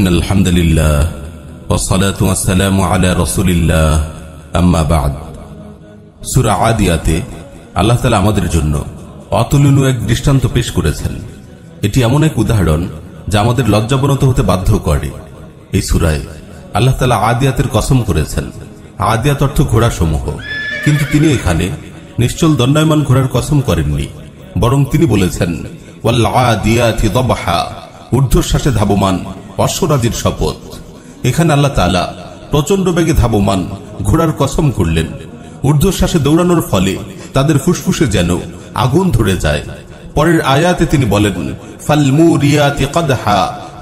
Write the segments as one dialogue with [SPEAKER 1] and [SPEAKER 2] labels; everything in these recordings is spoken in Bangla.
[SPEAKER 1] ইন্নাল হামদুলিল্লাহ ওয়াসসালাতু ওয়াসসালামু আলা রাসূলিল্লাহ আম্মা বা'দ। সূরা আদিয়াতে আল্লাহ তাআলা আমাদের জন্য অতুলনীয় এক দৃষ্টান্ত পেশ করেছেন। এটি এমন এক উদাহরণ যা আমাদের লজ্জাবনত হতে বাধ্য করে। এই সূরায় আল্লাহ তাআলা আদিয়াতের কসম করেছেন। আদিয়াত অর্থ ঘোড়া সমূহ, কিন্তু তিনি এখানে নিশ্চল দণ্ডায়মান ঘোড়ার কসম করেননি, বরং তিনি বলেছেন ওয়াল আদিয়াতি দবহা, ঊর্ধ্বশ্বাসে ধাবমান অশ্বরাজির শপথ। এখানে আল্লাহ তাআলা প্রচন্ড বেগে ধাবমান ঘোড়ার কসম করলেন। ঊর্ধ্বশ্বাসে দৌড়ানোর ফলে তাদের ফুসফুসে যেন আগুন ধরে যায়। পরের আয়াতে তিনি বলেন ফাল মুরিয়াতি কদহা,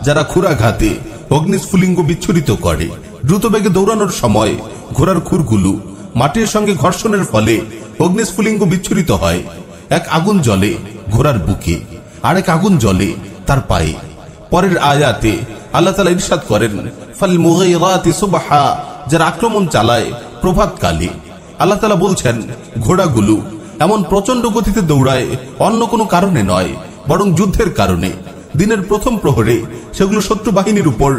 [SPEAKER 1] যারা ক্ষুরাঘাতে অগ্নিস্ফুলিঙ্গ বিচ্ছুরিত করে। দ্রুত বেগে দৌড়ানোর সময় ঘোড়ার খুরগুলো মাটির সঙ্গে ঘর্ষণের ফলে অগ্নিস্ফুলিঙ্গ বিচ্ছুরিত হয়। এক আগুন জ্বলে ঘোড়ার বুকে, আরেক আগুন জ্বলে তার পায়ে। পরের আয়াতে আল্লাহ তাআলা ইরশাদ করেন ফাল মুগীরাতি সুবহা, যারা আক্রমণ চালায় প্রভাতকালে। আল্লাহ তাআলা বলছেন ঘোড়াগুলো এমন প্রচন্ড গতিতে দৌড়ায় অন্য কোনো কারণে নয়, বরং যুদ্ধের কারণে। দিনের প্রথম প্রহরে সেগুলো শত্রু বাহিনীর উপর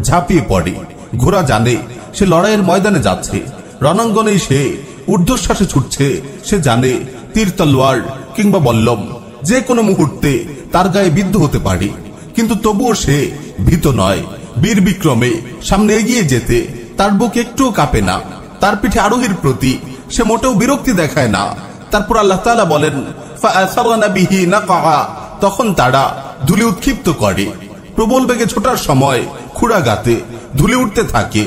[SPEAKER 1] ঝাঁপিয়ে পড়ে। ঘোড়া জানে সে লড়াইয়ের ময়দানে যাচ্ছে, রণাঙ্গনে সে ঊর্ধ্বশ্বাসে ছুটছে। সে জানে তীর তলোয়ার কিংবা বল্লম যে কোনো মুহূর্তে তার গায়ে বিদ্ধ হতে পারে, কিন্তু তবুও সে ভীত নয়। বীর বিক্রমে সামনে এগিয়ে যেতে তার বুক একটুও কাঁপে না। তার পিঠে আরোহীর প্রতি সে মোটেও বিরক্তি দেখায় না। তারপর আল্লাহ তাআলা বলেন ফাআসারনা বিহি নাকআ, তখন তারা ধুলি উৎক্ষিপ্ত করে। প্রবল বেগে ছোটার সময় ক্ষুরাঘাতে ধুলি উঠতে থাকে।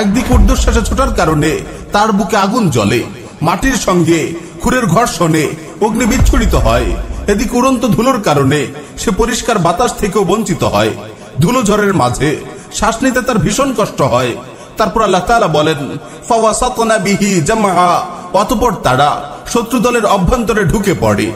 [SPEAKER 1] একদিক ঊর্ধ্বশ্বাসে ছোটার কারণে তার বুকে আগুন জ্বলে, মাটির সঙ্গে খুরের ঘর্ষণে অগ্নি বিচ্ছুরিত হয়। এদিকে উড়ন্ত ধুলোর কারণে সে পরিষ্কার বাতাস থেকেও বঞ্চিত হয়। ধুলো ঝড়ের মাঝে শ্বাস নিতে তার ভীষণ কষ্ট হয়। তারপর আল্লাহ তাআলা বলেন ফাওয়াসাতনা বিহি জামআ, অতঃপর তারা শত্রু দলের অভ্যন্তরে ঢুকে পড়ে।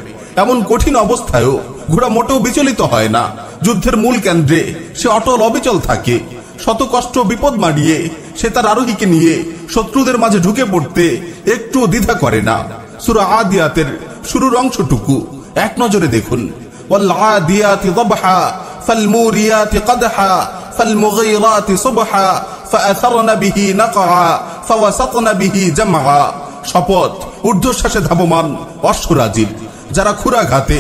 [SPEAKER 1] এমন কঠিন অবস্থায়ও ঘোড়া মোটেও বিচলিত হয় না। যুদ্ধের মূল কেন্দ্রে সে অটল অবিচল থাকে। শত কষ্ট বিপদ মাড়িয়ে সে তার আরোহীকে নিয়ে শত্রুদের মাঝে ঢুকে পড়তে একটুও দ্বিধা করে না। সূরা আদিয়াতের শুরুর অংশটুকু এক নজরে দেখুন। ওয়াল আদিয়াতি দবহা ফাল মুরিয়াতি কদহা ফাল মুগীরাতি সুবহা ফাআসারনা বিহি নাকআ ফাওয়াসাতনা বিহি জামআ। শপথ ঊর্ধ্বশ্বাসে ধাবমান অশ্বরাজির, যারা ক্ষুরাঘাতে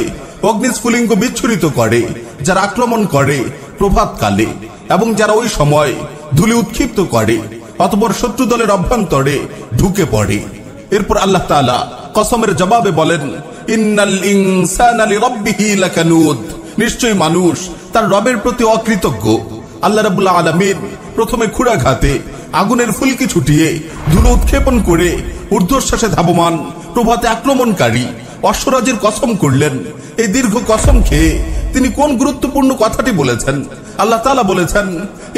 [SPEAKER 1] অগ্নিস্ফুলিঙ্গ বিচ্ছুরিত করে, যারা আক্রমণ করে প্রভাতকালে এবং যারা ওই সময় ধুলি উৎক্ষিপ্ত করে, অতঃপর শত্রু দলের অভ্যন্তরে ঢুকে পড়ে। এরপর আল্লাহ তাআলা কসমের জবাবে বলেন ইন্নাল ইনসানা লিরাব্বিহি লাকানুদ, নিশ্চয়ই মানুষ তার রবের প্রতি অকৃতজ্ঞ। আল্লাহ রাব্বুল আলামিন প্রথমে ক্ষুরাঘাতে আগুনের ফুলকি ছুটিয়ে ধুলো উৎক্ষেপণ করে ঊর্ধ্বশ্বাসে ধাবমান প্রভাতে আক্রমণকারী অশ্বরাজের কসম করলেন। এই দীর্ঘ কসম খেয়ে তিনি কোন গুরুত্বপূর্ণ কথাটি বলেছেন? আল্লাহ তাআলা বলেছেন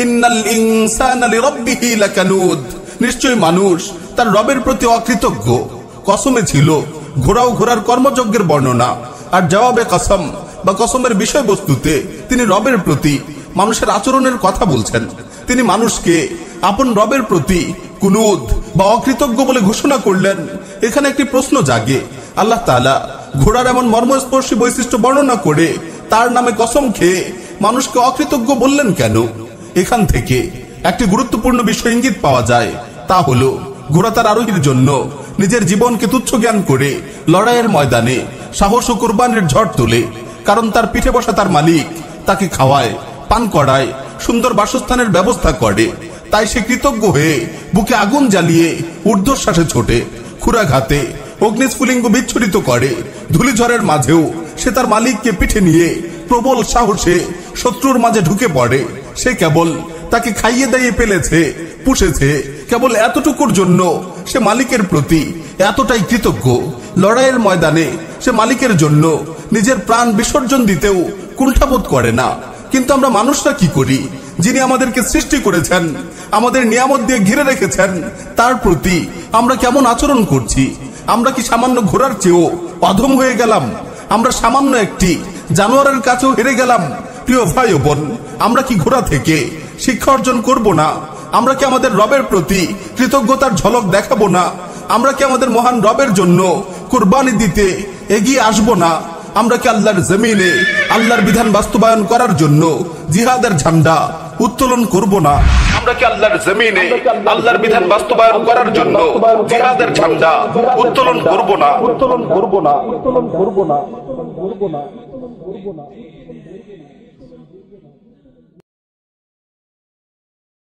[SPEAKER 1] ইন্নাল ইনসানা লিরাব্বিহি লাকানুদ, নিশ্চয়ই মানুষ তার রবের প্রতি অকৃতজ্ঞ। কসমে ছিল ঘোড়া ও ঘোড়ার কর্মযজ্ঞের বর্ণনা, আর জবাবে কসম বা কসমের বিষয়বস্তুতে তিনি রবের প্রতি মানুষের আচরণের কথা বলছেন। তিনি মানুষকে আপন রবের প্রতি কুনুদ বা অকৃতজ্ঞ বলে ঘোষণা করলেন। এখানে একটি প্রশ্ন জাগে, আল্লাহ তাআলা ঘোড়ার এমন মর্মস্পর্শী বৈশিষ্ট্য বর্ণনা করে তার নামে কসম খেয়ে মানুষকে অকৃতজ্ঞ বললেন কেন? এখান থেকে একটি গুরুত্বপূর্ণ বিষয় ইঙ্গিত পাওয়া যায়, তা হলো ঘোড়া তার আরোহীর জন্য নিজের জীবনকে তুচ্ছ জ্ঞান করে লড়াইয়ের ময়দানে সাহস ও কুরবানির ঝড় তোলে। কারণ তার পিঠে বসা তার মালিক তাকে খাওয়ায়, পান করায়, সুন্দর বাসস্থানের ব্যবস্থা করে। তাই সে কৃতজ্ঞ হয়ে বুকে আগুন জ্বালিয়ে ঊর্ধ্বশ্বাসে ছোটে, ক্ষুরাঘাতে অগ্নিস্ফুলিঙ্গ বিচ্ছুরিত করে। ধূলিঝড়ের মাঝেও সে তার মালিককে পিঠে নিয়ে প্রবল সাহসে শত্রুর মাঝে ঢুকে পড়ে। সে কেবল তাকে খাইয়ে দাইয়ে পেলেছে, পুষেছে, কেবল এতটুকুর জন্য সে মালিকের প্রতি এতটাই কৃতজ্ঞ। লড়াইয়ের ময়দানে সে মালিকের জন্য নিজের প্রাণ বিসর্জন দিতেও কুণ্ঠাবোধ করে না। কিন্তু আমরা মানুষরা কি করি? যিনি আমাদেরকে সৃষ্টি করেছেন, আমাদের নিয়ামত দিয়ে ঘিরে রেখেছেন, তার প্রতি আমরা কেমন আচরণ করছি? আমরা কি সামান্য ঘোড়ার চেয়েও অধম হয়ে গেলাম? আমরা সামান্য একটি জানোয়ারের কাছেও হেরে গেলাম? প্রিয় ভাই ও বোন, আমরা কি ঘোড়া থেকে শিক্ষা অর্জন করব না? আমরা কি আমাদের রবের প্রতি কৃতজ্ঞতার ঝলক দেখাবো না? আমরা কি আমাদের মহান রবের জন্য কুরবানি দিতে এগিয়ে আসব না? আমরা কি আল্লাহর জমিনে আল্লাহর বিধান বাস্তবায়ন করার জন্য জিহাদের ঝান্ডা
[SPEAKER 2] উত্তোলন করব না।
[SPEAKER 3] আমরা কি আল্লাহর জমিনে আল্লাহর বিধান বাস্তবায়ন করার জন্য জিহাদের ঝান্ডা উত্তোলন করব না?